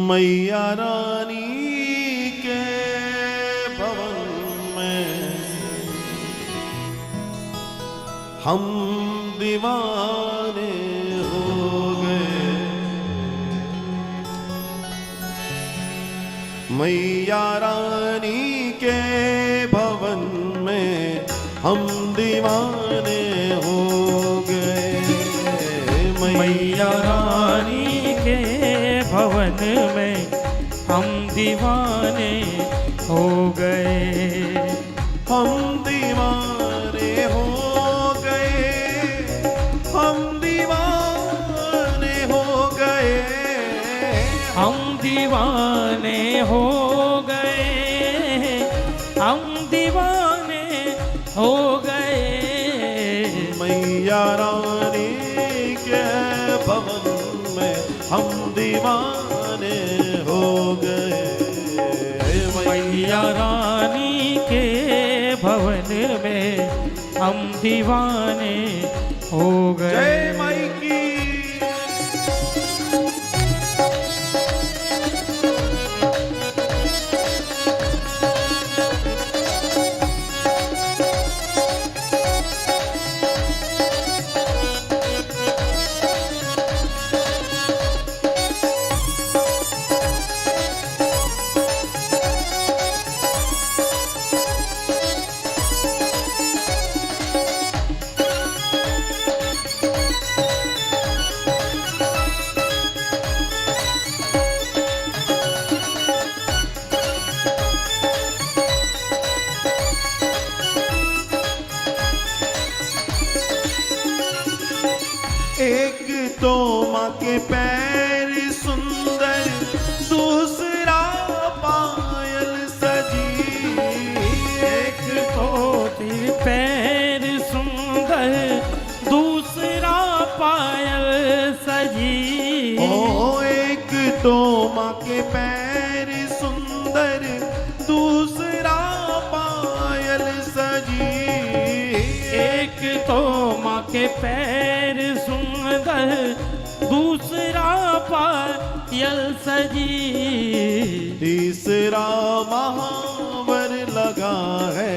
मैया रानी के भवन में हम दीवाने हो गए। मैया रानी के भवन में हम दीवाने हो गए। मैया रानी के भवन में हम दीवाने हो गए। हम दीवाने हो गए। हम दीवाने हो गए। हम दीवाने हो गए। हम दीवाने हो गए। मैया रानी के भवन में हम दीवाने हो गए। मैया रानी के भवन में हम दीवाने हो गए। जय माई की। एक तो माँ के पैर सुंदर, दूसरा पायल सजी। एक तो तेरे पैर सुंदर, दूसरा पायल सजी। ओ एक तो माँ के पैर सुंदर, दूसरा पायल सजी। एक तो माँ के पैर सुंदर, दूसरा पायल सजी। तीसरा महावर लगा है।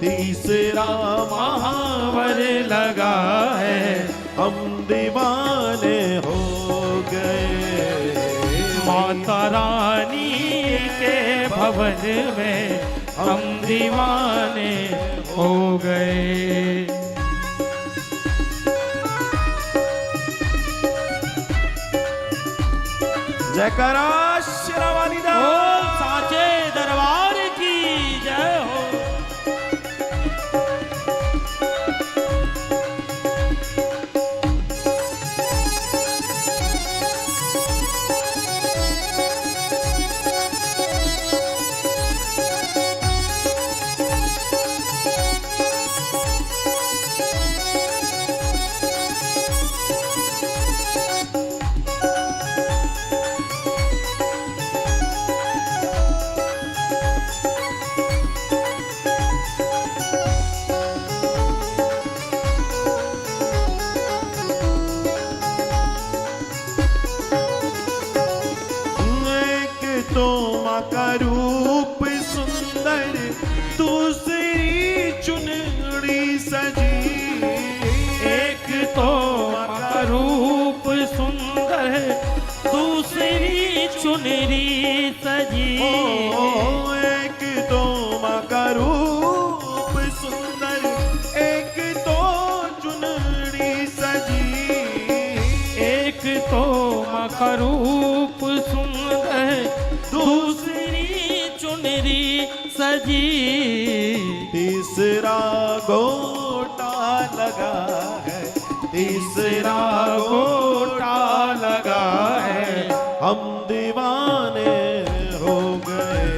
तीसरा महावर लगा है। हम दीवाने हो गए। माता रानी के भवन में हम दीवाने हो गए। जयकारा शेरावाली दा। ओ साचे दरबार की जय हो। तो माँ का रूप सुंदर, दूसरी चुनरी सजी। एक तो माँ का रूप सुंदर, दूसरी चुनरी सजी। ओ एक तो माँ का रूप सुंदर, एक तो चुनरी सजी। एक तो माँ का रूप सुंदर, दूसरी चुनरी सजी। तीसरा गोटा लगा है। तीसरा गोटा लगा है। हम दीवाने हो गए।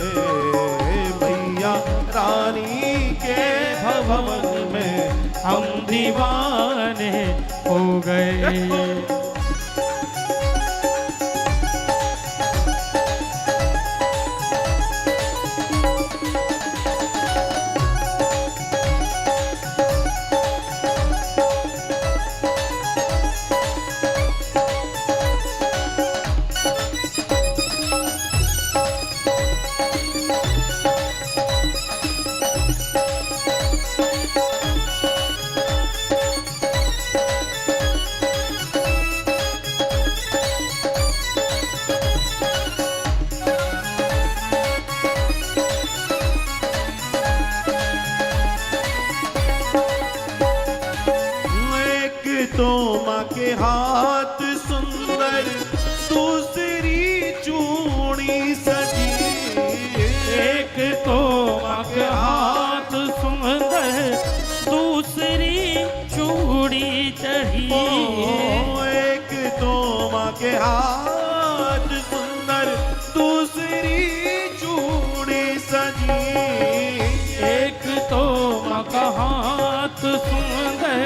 मैया रानी के भवन में हम दीवाने हो गए। माँ के हाथ सुंदर दूसरी चूड़ी सजी। एक तो माँ के हाथ सुंदर दूसरी चूड़ी चढ़ी। एक तो माँ के हाथ सुंदर दूसरी चूड़ी सजी। एक तो माँ का हाथ सुंदर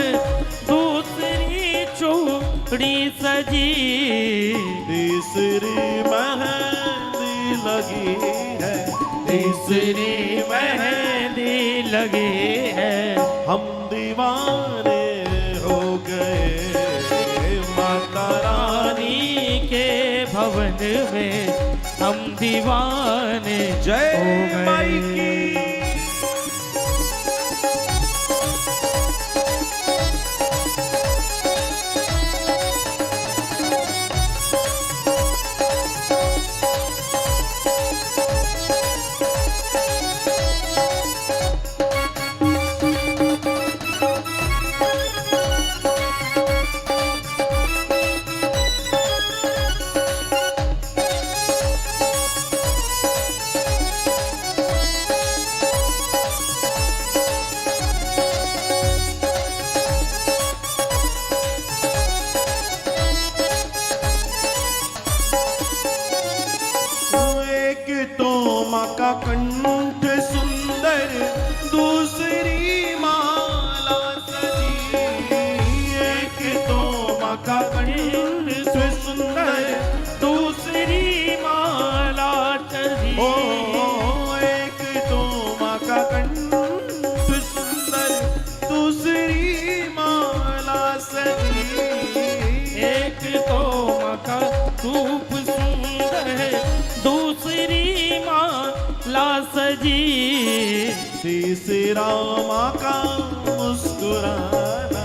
दूसरी चूड़ी सजी। तीसरी मेहंदी लगी है, तीसरी मेहंदी लगी है। हम दीवाने हो गए माता रानी रानी के भवन में हम दीवाने जय हो माई गए। की। एक तो माँ का कंठ सुंदर दूसरी माला सजी। एक तो माँ का कंठ सुंदर दूसरी माला चढ़ी। ओ एक तो माँ का कंठ सुंदर दूसरी माला सजी। एक तो माँ का रूप सुंदर है दूसरी माला सजी। तीसरा माँ का मुस्कुराना,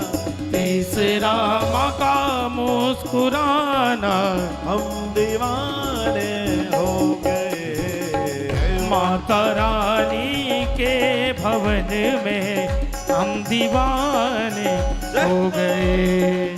तीसरा माँ का मुस्कुराना। हम दीवाने हो गए माता रानी के भवन में हम दीवाने हो गए।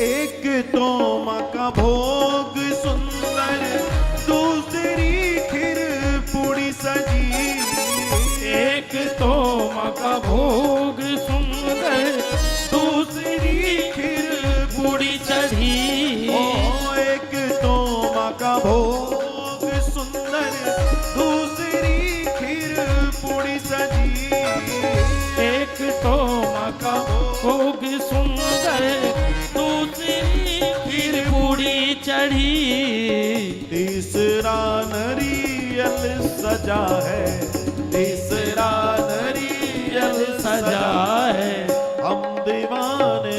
एक तो माँ का भोग सुंदर दूसरी खीर पूड़ी सजी। एक तो माँ का भोग सुंदर दूसरी खीर पूरी चढ़ी। ओ एक तो माँ का भोग सुंदर दूसरी खीर पूड़ी सजी। एक तो माँ का भोग सुंदर दूसरी खीर पूरी चढ़ी। तीसरा नरियल सजा है, तीसरा नरियल सजा है। हम दीवाने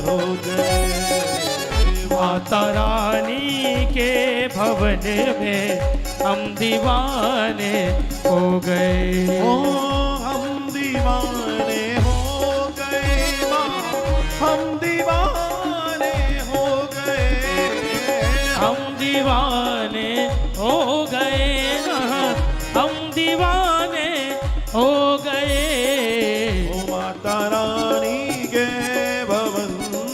हो गए माता रानी के भवन में हम दीवाने हो गए। ओ हम दीवाने हो गए माँ, हम दीवाने हो गए। हम दीवाने हो गए ना, हम दीवाने हो गए। ओ माता रानी के भवन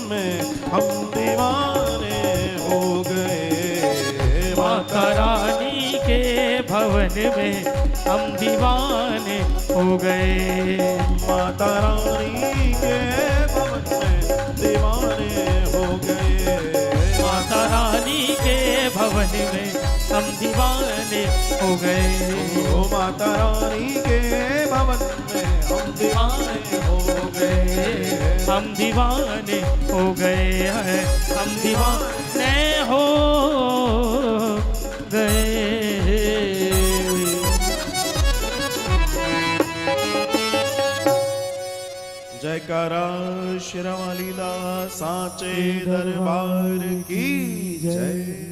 में हम दीवाने हो गए। माता रानी के भवन में हम दीवाने हो गए। माता रानी के भवन में दीवाने हो गए। माता रानी के भवन में हम दीवाने हो गए। ओ माता रानी के भवन में हम दीवाने हम दीवाने हो गए हैं, हम दीवाने हो गए। जयकारा शेरावाली दा साचे दरबार की जय।